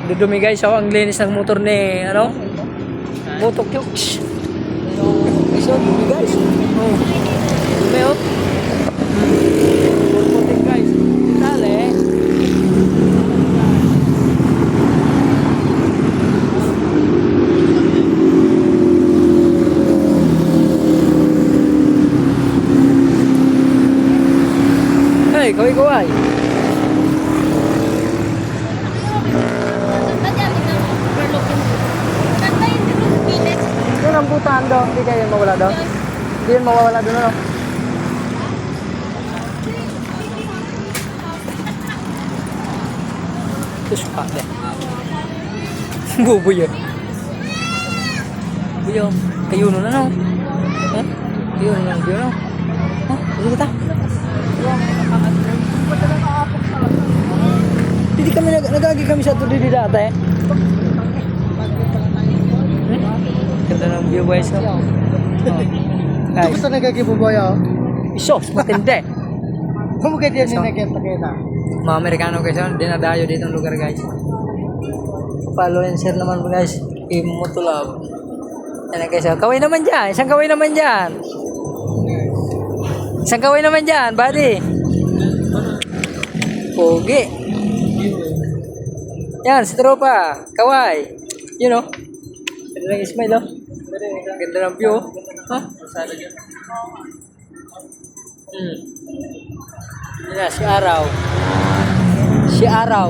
Dudumi guys, oh, ang linis ng motor ni, ano? Motok Cukes. Guys, oh, dumi guys. Oh. Dumi, oh. Putik guys. Dale. Hey, kaway-kaway. Yung rambutan daw, hindi kayo mawala daw. Hindi yun mawawala doon, ano? Terus pak deh. Buyo. Buyo. Kayo na no. Ha? Kayo na no. Ha? Dito kita. Hindi kami nagagi kami sa tuloy di dati. Ganda ng view guys. Oh. Guys. Gusto nagagi buboy oh. Isos, matindi. Kung kaya din nagkita kita. Mga Amerikano guys, dinadayo dito ng lugar guys. Influencer naman po guys. Imutulab. Yan guys, kaway naman dyan. Isang kaway naman dyan. Isang kaway naman dyan, buddy. Pogi. Yan, si tropa. Kaway. You know. Ganda ng smile, oh. Ganda ng view, oh. Huh? Yan, si Araw. Si Araw.